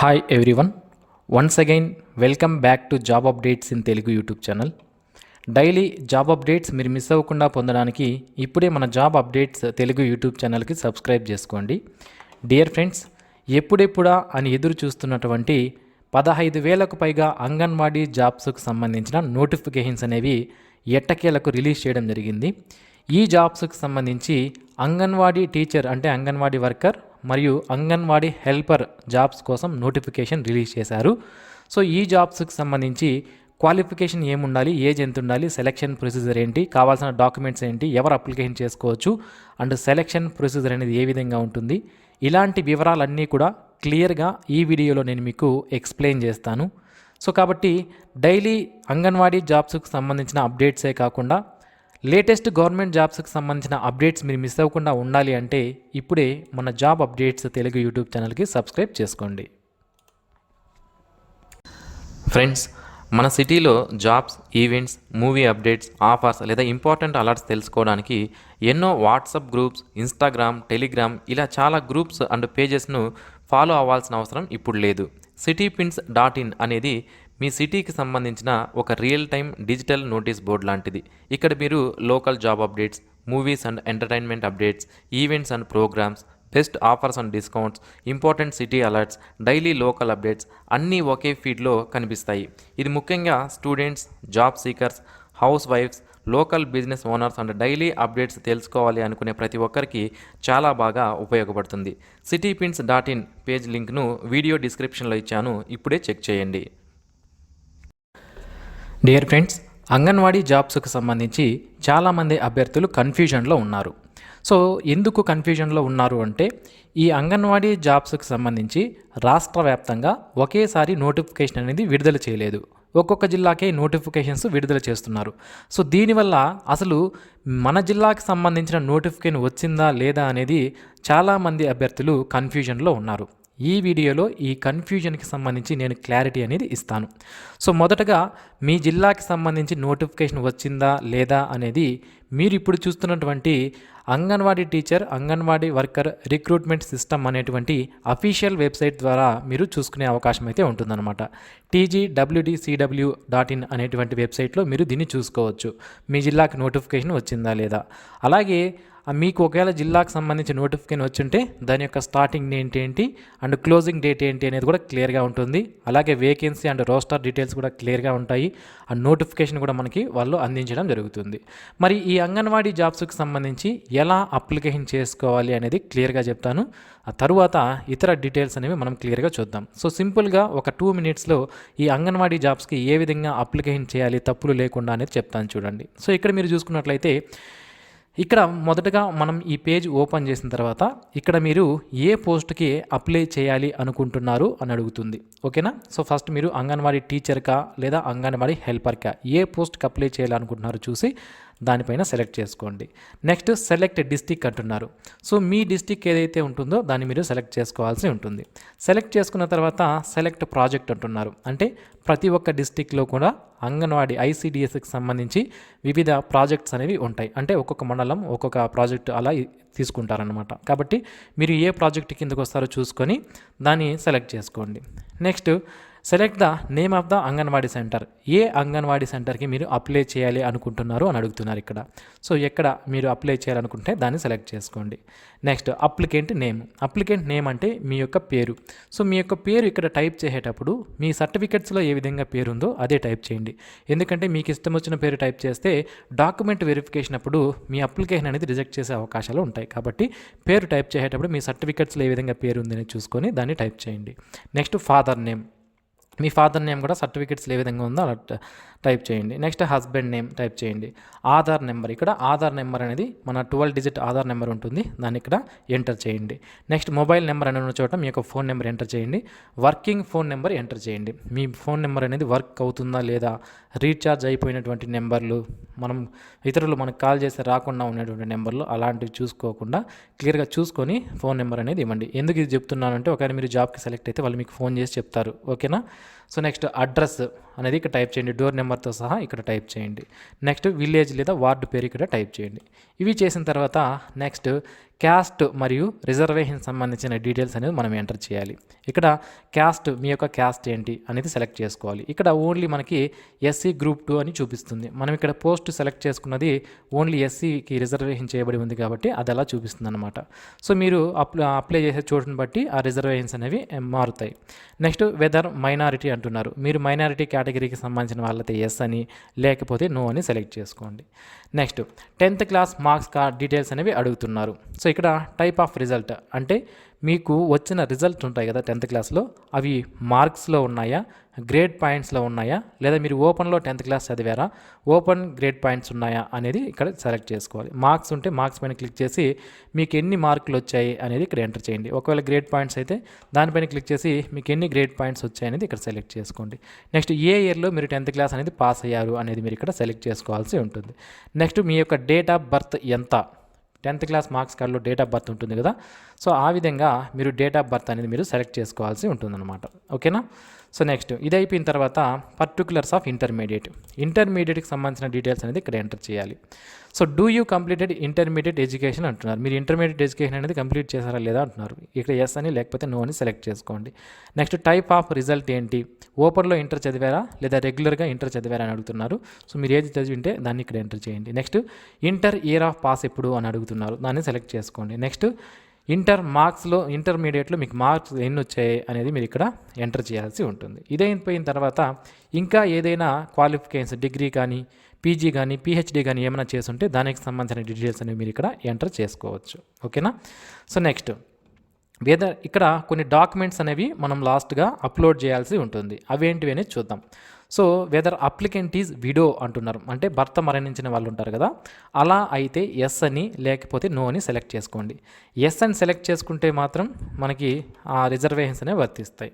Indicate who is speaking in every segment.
Speaker 1: Hi everyone, once again welcome back to job updates in Telugu YouTube channel. Daily job updates మీరు miss అవ్వకుండా పొందడానికి ఇప్పుడే మన job updates Telugu YouTube ఛానల్కి subscribe చేసుకోండి. డియర్ ఫ్రెండ్స్, ఎప్పుడెప్పుడా అని ఎదురు చూస్తున్నటువంటి 15,000కు పైగా అంగన్వాడీ జాబ్స్కు సంబంధించిన నోటిఫికేషన్స్ అనేవి ఎట్టకేలకు రిలీజ్ చేయడం జరిగింది. ఈ జాబ్స్కి సంబంధించి అంగన్వాడీ టీచర్ అంటే అంగన్వాడీ వర్కర్ మరియు అంగన్వాడీ హెల్పర్ జాబ్స్ కోసం నోటిఫికేషన్ రిలీజ్ చేశారు. సో ఈ జాబ్స్కి సంబంధించి క్వాలిఫికేషన్ ఏముండాలి, ఏజ్ ఎంత ఉండాలి, సెలక్షన్ ప్రొసీజర్ ఏంటి, కావాల్సిన డాక్యుమెంట్స్ ఏంటి, ఎవరు అప్లికేషన్ చేసుకోవచ్చు అండ్ సెలక్షన్ ప్రొసీజర్ అనేది ఏ విధంగా ఉంటుంది, ఇలాంటి వివరాలన్నీ కూడా క్లియర్గా ఈ వీడియోలో నేను మీకు ఎక్స్ప్లెయిన్ చేస్తాను. సో కాబట్టి డైలీ అంగన్వాడీ జాబ్స్కి సంబంధించిన అప్డేట్సే కాకుండా లేటెస్ట్ గవర్నమెంట్ జాబ్స్కి సంబంధించిన అప్డేట్స్ మీరు మిస్ అవ్వకుండా ఉండాలి అంటే ఇప్పుడే మన జాబ్ అప్డేట్స్ తెలుగు యూట్యూబ్ ఛానల్కి సబ్స్క్రైబ్ చేసుకోండి. ఫ్రెండ్స్, మన సిటీలో jobs, events, movie updates, offers లేదా ఇంపార్టెంట్ అలర్ట్స్ తెలుసుకోవడానికి ఎన్నో వాట్సాప్ గ్రూప్స్, ఇన్స్టాగ్రామ్, టెలిగ్రామ్ ఇలా చాలా గ్రూప్స్ అండ్ పేజెస్ను ఫాలో అవ్వాల్సిన అవసరం ఇప్పుడు లేదు. citypins.in అనేది మీ సిటీకి సంబంధించిన ఒక real time digital notice board లాంటిది. ఇక్కడ మీరు local job updates, movies and entertainment updates, events and programs, best offers and discounts, important city alerts, daily local updates అన్నీ ఒకే ఫీడ్లో కనిపిస్తాయి. ఇది ముఖ్యంగా స్టూడెంట్స్, జాబ్ సీకర్స్, హౌస్ వైఫ్స్, local business owners and daily updates తెలుసుకోవాలి అనుకునే ప్రతి ఒక్కరికి చాలా బాగా ఉపయోగపడుతుంది. citypins.in పేజ్ లింక్ను వీడియో డిస్క్రిప్షన్లో ఇచ్చాను, ఇప్పుడే చెక్ చేయండి. డియర్ ఫ్రెండ్స్, అంగన్వాడీ జాబ్స్కి సంబంధించి చాలామంది అభ్యర్థులు కన్ఫ్యూజన్లో ఉన్నారు. సో ఎందుకు కన్ఫ్యూజన్లో ఉన్నారు అంటే ఈ అంగన్వాడీ జాబ్స్కి సంబంధించి రాష్ట్ర వ్యాప్తంగా ఒకేసారి నోటిఫికేషన్ అనేది విడుదల చేయలేదు. ఒక్కొక్క జిల్లాకే నోటిఫికేషన్స్ విడుదల చేస్తున్నారు. సో దీనివల్ల అసలు మన జిల్లాకి సంబంధించిన నోటిఫికేషన్ వచ్చిందా లేదా అనేది చాలామంది అభ్యర్థులు కన్ఫ్యూజన్లో ఉన్నారు. ఈ వీడియోలో ఈ కన్ఫ్యూజన్కి సంబంధించి నేను క్లారిటీ అనేది ఇస్తాను. సో మొదటగా మీ జిల్లాకి సంబంధించి నోటిఫికేషన్ వచ్చిందా లేదా అనేది మీరు ఇప్పుడు చూస్తున్నటువంటి anganwadi teacher, anganwadi worker recruitment system అనేటువంటి అఫీషియల్ వెబ్సైట్ ద్వారా మీరు చూసుకునే అవకాశం అయితే ఉంటుందన్నమాట. tgwdcw.in అనేటువంటి వెబ్సైట్లో మీరు దీన్ని చూసుకోవచ్చు, మీ జిల్లాకి నోటిఫికేషన్ వచ్చిందా లేదా. అలాగే మీకు ఒకవేళ జిల్లాకు సంబంధించి నోటిఫికేషన్ వచ్చుంటే దాని యొక్క స్టార్టింగ్ డేట్ ఏంటి అండ్ క్లోజింగ్ డేట్ ఏంటి అనేది కూడా క్లియర్గా ఉంటుంది. అలాగే వేకెన్సీ అండ్ రోస్టర్ డీటెయిల్స్ కూడా క్లియర్గా ఉంటాయి. అండ్ నోటిఫికేషన్ కూడా మనకి వాళ్ళు అందించడం జరుగుతుంది. మరి ఈ అంగన్వాడీ జాబ్స్కి సంబంధించి ఎలా అప్లికేషన్ చేసుకోవాలి అనేది క్లియర్గా చెప్తాను. ఆ తరువాత ఇతర డీటెయిల్స్ అనేవి మనం క్లియర్గా చూద్దాం. సో సింపుల్గా ఒక 2 minutesలో ఈ అంగన్వాడీ జాబ్స్కి ఏ విధంగా అప్లికేషన్ చేయాలి తప్పులు లేకుండా అనేది చెప్తాను చూడండి. సో ఇక్కడ మీరు చూసుకున్నట్లయితే ఇక్కడ మొదటగా మనం ఈ పేజ్ ఓపెన్ చేసిన తర్వాత ఇక్కడ మీరు ఏ పోస్ట్కి అప్లై చేయాలి అనుకుంటున్నారు అని అడుగుతుంది. ఓకేనా. సో ఫస్ట్ మీరు అంగన్వాడీ టీచర్కా లేదా అంగన్వాడీ హెల్పర్కా ఏ పోస్ట్కి అప్లై చేయాలనుకుంటున్నారో చూసి దానిపైన సెలెక్ట్ చేసుకోండి. నెక్స్ట్ సెలెక్ట్ డిస్టిక్ అంటున్నారు. సో మీ డిస్టిక్ ఏదైతే ఉంటుందో దాన్ని మీరు సెలెక్ట్ చేసుకోవాల్సి ఉంటుంది. సెలెక్ట్ చేసుకున్న తర్వాత సెలెక్ట్ ప్రాజెక్ట్ అంటున్నారు. అంటే ప్రతి ఒక్క డిస్టిక్లో కూడా అంగన్వాడీ ICDSకి సంబంధించి వివిధ ప్రాజెక్ట్స్ అనేవి ఉంటాయి. అంటే ఒక్కొక్క మండలం ఒక్కొక్క ప్రాజెక్ట్ అలా తీసుకుంటారనమాట. కాబట్టి మీరు ఏ ప్రాజెక్ట్ కిందకు వస్తారో చూసుకొని దాన్ని సెలెక్ట్ చేసుకోండి. Next select the name of the anganwadi centre. ఏ అంగన్వాడీ సెంటర్కి మీరు అప్లై చేయాలి అనుకుంటున్నారు అని అడుగుతున్నారు ఇక్కడ. సో ఎక్కడ మీరు అప్లై చేయాలనుకుంటే దాన్ని సెలెక్ట్ చేసుకోండి. Next applicant name. Applicant name అంటే మీ యొక్క పేరు. సో మీ యొక్క పేరు ఇక్కడ టైప్ చేసేటప్పుడు మీ సర్టిఫికెట్స్లో ఏ విధంగా పేరు ఉందో అదే టైప్ చేయండి. ఎందుకంటే మీకు ఇష్టం వచ్చిన పేరు టైప్ చేస్తే డాక్యుమెంట్ వెరిఫికేషన్ అప్పుడు మీ అప్లికేషన్ అనేది రిజెక్ట్ చేసే అవకాశాలు ఉంటాయి. కాబట్టి పేరు టైప్ చేసేటప్పుడు మీ సర్టిఫికెట్స్లో ఏ విధంగా పేరు ఉందని చూసుకొని దాన్ని టైప్ చేయండి. Next father name. మీ ఫాదర్ నేమ్ కూడా సర్టిఫికెట్స్లో ఏ విధంగా ఉందో అలా టైప్ చేయండి. నెక్స్ట్ హస్బెండ్ నేమ్ టైప్ చేయండి. ఆధార్ నెంబర్. ఇక్కడ ఆధార్ నెంబర్ అనేది మన 12 digit ఆధార్ నెంబర్ ఉంటుంది, దాన్ని ఇక్కడ ఎంటర్ చేయండి. నెక్స్ట్ మొబైల్ నెంబర్ అనే చోట మీ యొక్క ఫోన్ నెంబర్ ఎంటర్ చేయండి. వర్కింగ్ ఫోన్ నెంబర్ ఎంటర్ చేయండి. మీ ఫోన్ నెంబర్ అనేది వర్క్ అవుతుందా లేదా, రీఛార్జ్ అయిపోయినటువంటి నెంబర్లు, మనం ఇతరులు మనకు కాల్ చేస్తే రాకుండా ఉన్నటువంటి నెంబర్లు అలాంటివి చూసుకోకుండా క్లియర్గా చూసుకొని ఫోన్ నెంబర్ అనేది ఇవ్వండి. ఎందుకు ఇది చెప్తున్నానంటే ఒకవేళ మీరు జాబ్కి సెలెక్ట్ అయితే వాళ్ళు మీకు ఫోన్ చేసి చెప్తారు. ఓకేనా. So next address. అనేది ఇక్కడ టైప్ చేయండి, డోర్ నెంబర్తో సహా ఇక్కడ టైప్ చేయండి. నెక్స్ట్ విలేజ్ లేదా వార్డు పేరు ఇక్కడ టైప్ చేయండి. ఇవి చేసిన తర్వాత నెక్స్ట్ క్యాస్ట్ మరియు రిజర్వేషన్ సంబంధించిన డీటెయిల్స్ అనేది మనం ఎంటర్ చేయాలి. ఇక్కడ క్యాస్ట్, మీ యొక్క క్యాస్ట్ ఏంటి అనేది సెలెక్ట్ చేసుకోవాలి. ఇక్కడ ఓన్లీ మనకి ఎస్సీ గ్రూప్ 2 అని చూపిస్తుంది. మనం ఇక్కడ పోస్ట్ సెలెక్ట్ చేసుకున్నది ఓన్లీ ఎస్సీకి రిజర్వేషన్ చేయబడి ఉంది కాబట్టి అది అలా చూపిస్తుంది అనమాట. సో మీరు అప్లై చేసే చోటుని బట్టి ఆ రిజర్వేషన్స్ అనేవి మారుతాయి. నెక్స్ట్ వెదర్ మైనారిటీ అంటున్నారు. మీరు మైనారిటీ కేటగిరీకి సంబంధించిన వాళ్ళైతే ఎస్ అని, లేకపోతే నో అని సెలెక్ట్ చేసుకోండి. Next 10th class marks details అనేవి అడుగుతున్నారు. సో ఇక్కడ టైప్ ఆఫ్ రిజల్ట్ అంటే మీకు వచ్చిన రిజల్ట్ ఉంటాయి కదా 10th క్లాస్లో, అవి మార్క్స్లో ఉన్నాయా, గ్రేడ్ పాయింట్స్లో ఉన్నాయా, లేదా మీరు ఓపెన్లో 10th క్లాస్ చదివారా, ఓపెన్ గ్రేడ్ పాయింట్స్ ఉన్నాయా అనేది ఇక్కడ సెలెక్ట్ చేసుకోవాలి. మార్క్స్ ఉంటే మార్క్స్ పైన క్లిక్ చేసి మీకు ఎన్ని మార్కులు వచ్చాయి అనేది ఇక్కడ ఎంటర్ చేయండి. ఒకవేళ గ్రేడ్ పాయింట్స్ అయితే దానిపైన క్లిక్ చేసి మీకు ఎన్ని గ్రేడ్ పాయింట్స్ వచ్చాయి అనేది ఇక్కడ సెలెక్ట్ చేసుకోండి. నెక్స్ట్ ఏ ఇయర్లో మీరు 10th క్లాస్ అనేది పాస్ అయ్యారు అనేది మీరు ఇక్కడ సెలెక్ట్ చేసుకోవాల్సి ఉంటుంది. నెక్స్ట్ మీ యొక్క డేట్ ఆఫ్ బర్త్ ఎంత, 10th క్లాస్ మార్క్స్ కార్డులో డేట్ ఆఫ్ బర్త్ ఉంటుంది కదా, సో ఆ విధంగా మీరు డేట్ ఆఫ్ బర్త్ అనేది మీరు సెలెక్ట్ చేసుకోవాల్సి ఉంటుందన్నమాట. ఓకేనా. సో నెక్స్ట్ ఇది అయిపోయిన తర్వాత పర్టికులర్స్ ఆఫ్ ఇంటర్మీడియట్కి సంబంధించిన డీటెయిల్స్ అనేది ఇక్కడ ఎంటర్ చేయాలి. So do you completed intermediate education అంటున్నారు. మీరు ఇంటర్మీడియట్ ఎడ్యుకేషన్ అనేది కంప్లీట్ చేశారా లేదా అంటున్నారు. ఇక్కడ ఎస్ అని లేకపోతే నో అని సెలెక్ట్ చేసుకోండి. నెక్స్ట్ టైప్ ఆఫ్ రిజల్ట్ ఏంటి, ఓపెన్లో ఇంటర్ చదివారా లేదా రెగ్యులర్గా ఇంటర్ చదివారా అని అడుగుతున్నారు. సో మీరు ఏది చదివింటే దాన్ని ఇక్కడ ఎంటర్ చేయండి. Next inter year of pass ఎప్పుడు అని అడుగుతున్నారు, దాన్ని సెలెక్ట్ చేసుకోండి. నెక్స్ట్ ఇంటర్మీడియట్లో మీకు మార్క్స్ ఎన్ని వచ్చాయి అనేది మీరు ఇక్కడ ఎంటర్ చేయాల్సి ఉంటుంది. ఇదైపోయిన తర్వాత ఇంకా ఏదైనా క్వాలిఫికేషన్స్, డిగ్రీ కానీ పీజీ కానీ పిహెచ్డీ కానీ ఏమైనా చేస్తుంటే దానికి సంబంధించిన డీటెయిల్స్ అనేవి మీరు ఇక్కడ ఎంటర్ చేసుకోవచ్చు. ఓకేనా. సో నెక్స్ట్ ఇక్కడ కొన్ని డాక్యుమెంట్స్ అనేవి మనం లాస్ట్గా అప్లోడ్ చేయాల్సి ఉంటుంది. అవేంటివి అనేది చూద్దాం. So whether applicant is widow అంటున్నారు, అంటే భర్త మరణించిన వాళ్ళు ఉంటారు కదా, అలా అయితే ఎస్ అని లేకపోతే నో అని సెలెక్ట్ చేసుకోండి. ఎస్ అని సెలెక్ట్ చేసుకుంటే మాత్రం మనకి ఆ రిజర్వేషన్స్ అనేవి వర్తిస్తాయి.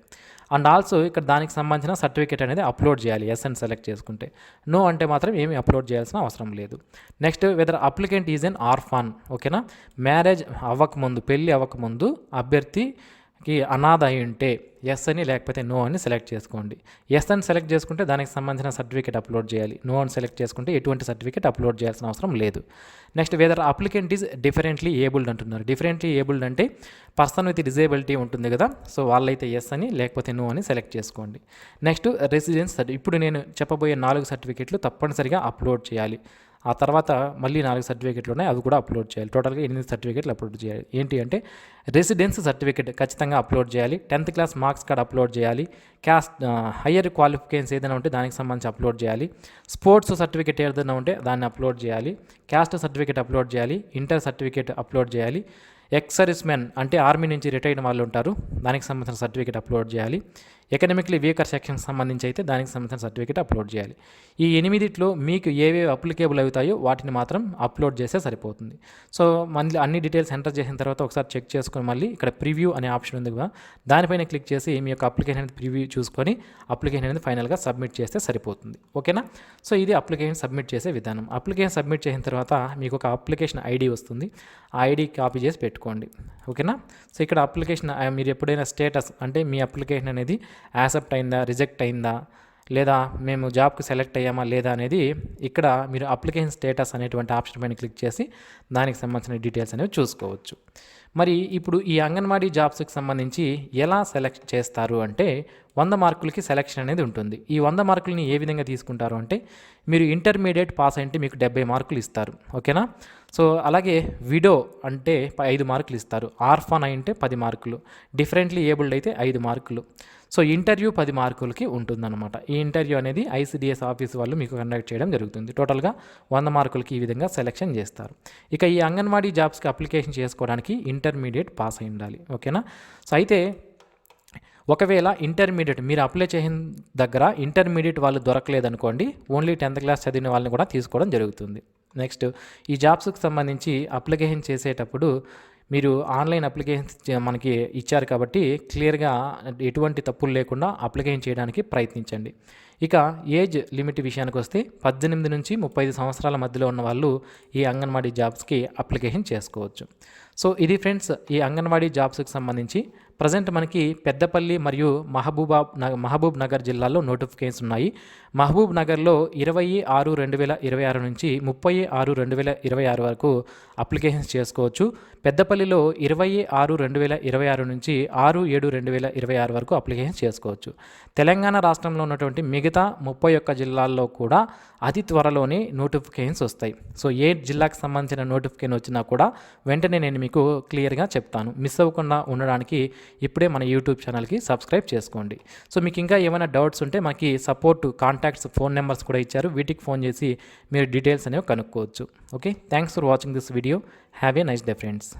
Speaker 1: అండ్ ఆల్సో ఇక్కడ దానికి సంబంధించిన సర్టిఫికేట్ అనేది అప్లోడ్ చేయాలి ఎస్ అని సెలెక్ట్ చేసుకుంటే. నో అంటే మాత్రం ఏమీ అప్లోడ్ చేయాల్సిన అవసరం లేదు. Next whether applicant is an orphan. ఓకేనా. మ్యారేజ్ అవ్వకముందు, పెళ్ళి అవ్వకముందు అభ్యర్థికి అనాథ అయి ఉంటే ఎస్ అని లేకపోతే నో అని సెలెక్ట్ చేసుకోండి. ఎస్ అని సెలెక్ట్ చేసుకుంటే దానికి సంబంధించిన సర్టిఫికేట్ అప్లోడ్ చేయాలి. నో అని సెలెక్ట్ చేసుకుంటే ఎటువంటి సర్టిఫికేట్ అప్లోడ్ చేయాల్సిన అవసరం లేదు. Next whether applicant is differently abled అంటున్నారు. డిఫరెంట్లీ ఏబుల్డ్ అంటే పర్సన్ విత్ డిజేబిలిటీ ఉంటుంది కదా, సో వాళ్ళైతే ఎస్ అని లేకపోతే నో అని సెలెక్ట్ చేసుకోండి. నెక్స్ట్ రెసిడెన్స్, ఇప్పుడు నేను చెప్పబోయే 4 సర్టిఫికేట్లు తప్పనిసరిగా అప్లోడ్ చేయాలి. ఆ తర్వాత మళ్ళీ 4 సర్టిఫికేట్లు ఉన్నాయి, అవి కూడా అప్లోడ్ చేయాలి. టోటల్గా 8 సర్టిఫికేట్లు అప్లోడ్ చేయాలి. ఏంటి అంటే రెసిడెన్స్ సర్టిఫికేట్ ఖచ్చితంగా అప్లోడ్ చేయాలి, 10th class marks card upload చేయాలి, హయ్యర్ క్వాలిఫికేషన్స్ ఏదైనా ఉంటే దానికి సంబంధించి అప్లోడ్ చేయాలి, స్పోర్ట్స్ సర్టిఫికేట్ ఏదైనా ఉంటే దాన్ని అప్లోడ్ చేయాలి, క్యాస్ట్ సర్టిఫికేట్ అప్లోడ్ చేయాలి, ఇంటర్ సర్టిఫికేట్ అప్లోడ్ చేయాలి, ఎక్స్ సర్వీస్ మెన్ అంటే ఆర్మీ నుంచి రిటైర్ అయిన వాళ్ళు ఉంటారు, దానికి సంబంధించిన సర్టిఫికేట్ అప్లోడ్ చేయాలి, ఎకనామిక్లీ వీకర్ సెక్షన్కి సంబంధించి అయితే దానికి సంబంధించిన సర్టిఫికేట్ అప్లోడ్ చేయాలి. ఈ 8 మీకు ఏవేవి అప్లికేబుల్ అవుతాయో వాటిని మాత్రం అప్లోడ్ చేస్తే సరిపోతుంది. సో మళ్ళీ అన్ని డీటెయిల్స్ ఎంటర్ చేసిన తర్వాత ఒకసారి చెక్ చేసుకొని మళ్ళీ ఇక్కడ ప్రివ్యూ అనే ఆప్షన్ ఉంది కదా, దానిపైన క్లిక్ చేసి మీ యొక్క అప్లికేషన్ అనేది ప్రివ్యూ చూసుకొని అప్లికేషన్ అనేది ఫైనల్గా సబ్మిట్ చేస్తే సరిపోతుంది. ఓకేనా. సో ఇది అప్లికేషన్ సబ్మిట్ చేసే విధానం. అప్లికేషన్ సబ్మిట్ చేసిన తర్వాత మీకు ఒక అప్లికేషన్ ఐడి వస్తుంది, ఆ ఐడి కాపీ చేసి పెట్టుకోండి. ఓకేనా. సో ఇక్కడ అప్లికేషన్ మీరు ఎప్పుడైనా స్టేటస్ అంటే మీ అప్లికేషన్ అనేది యాక్సెప్ట్ అయిందా, రిజెక్ట్ అయిందా, లేదా మేము జాబ్కి సెలెక్ట్ అయ్యామా లేదా అనేది ఇక్కడ మీరు అప్లికేషన్ స్టేటస్ అనేటువంటి ఆప్షన్ పైన క్లిక్ చేసి దానికి సంబంధించిన డీటెయిల్స్ అనేవి చూసుకోవచ్చు. మరి ఇప్పుడు ఈ అంగన్వాడీ జాబ్స్కి సంబంధించి ఎలా సెలెక్ట్ చేస్తారు అంటే 100 మార్కులకి సెలెక్షన్ అనేది ఉంటుంది. ఈ 100 మార్కులని ఏ విధంగా తీసుకుంటారు అంటే మీరు ఇంటర్మీడియట్ పాస్ అంటే మీకు 70 మార్కులు ఇస్తారు. ఓకేనా. సో అలాగే విడో అంటే 5 మార్కులు ఇస్తారు, ఆర్ఫాన్ అంటే 10 మార్కులు, డిఫరెంట్లీ ఏబుల్డ్ అయితే 5 మార్కులు. సో ఇంటర్వ్యూ 10 మార్కులకి ఉంటుందన్నమాట. ఈ ఇంటర్వ్యూ అనేది ఐసిడిఎస్ ఆఫీస్ వాళ్ళు మీకు కండక్ట్ చేయడం జరుగుతుంది. టోటల్గా 100 మార్కులకి ఈ విధంగా సెలెక్షన్ చేస్తారు. ఇక ఈ అంగన్వాడీ జాబ్స్కి అప్లికేషన్ చేసుకోవడానికి ఇంటర్మీడియట్ పాస్ అయి ఉండాలి. ఓకేనా. సో అయితే ఒకవేళ ఇంటర్మీడియట్ మీరు అప్లై చేసిన దగ్గర ఇంటర్మీడియట్ వాళ్ళు దొరకలేదనుకోండి, ఓన్లీ 10th క్లాస్ చదివిన వాళ్ళని కూడా తీసుకోవడం జరుగుతుంది. నెక్స్ట్ ఈ జాబ్స్కి సంబంధించి అప్లికేషన్ చేసేటప్పుడు మీరు ఆన్లైన్ అప్లికేషన్ మనకి ఇచ్చారు కాబట్టి క్లియర్గా ఎటువంటి తప్పులు లేకుండా అప్లికేషన్ చేయడానికి ప్రయత్నించండి. ఇక ఏజ్ లిమిట్ విషయానికి వస్తే 18 నుంచి 35 సంవత్సరాల మధ్యలో ఉన్న వాళ్ళు ఈ అంగన్వాడీ జాబ్స్కి అప్లికేషన్ చేసుకోవచ్చు. సో ఇది ఫ్రెండ్స్ ఈ అంగన్వాడీ జాబ్స్కి సంబంధించి ప్రజెంట్ మనకి పెద్దపల్లి మరియు మహబూబ్ నగర్ జిల్లాల్లో నోటిఫికేషన్స్ ఉన్నాయి. మహబూబ్ నగర్లో 20/6/2026 నుంచి 30/6/2026 వరకు అప్లికేషన్స్ చేసుకోవచ్చు. పెద్దపల్లిలో 20/6/2026 నుంచి 6/7/2026 వరకు అప్లికేషన్ చేసుకోవచ్చు. తెలంగాణ రాష్ట్రంలో ఉన్నటువంటి మిగతా 31 జిల్లాల్లో కూడా అతి త్వరలోనే నోటిఫికేషన్స్ వస్తాయి. సో ఏ జిల్లాకు సంబంధించిన నోటిఫికేషన్ వచ్చినా కూడా వెంటనే నేను మీకు క్లియర్గా చెప్తాను. మిస్ అవ్వకుండా ఉండడానికి ఇప్పుడే మన యూట్యూబ్ ఛానల్కి సబ్స్క్రైబ్ చేసుకోండి. సో మీకు ఇంకా ఏమైనా డౌట్స్ ఉంటే మనకి సపోర్ట్ కాంటాక్ట్స్ ఫోన్ నెంబర్స్ కూడా ఇచ్చారు, వీటికి ఫోన్ చేసి మీరు డీటెయిల్స్ అనేవి కనుక్కోవచ్చు. Okay, thanks for watching this video. Have a nice day friends.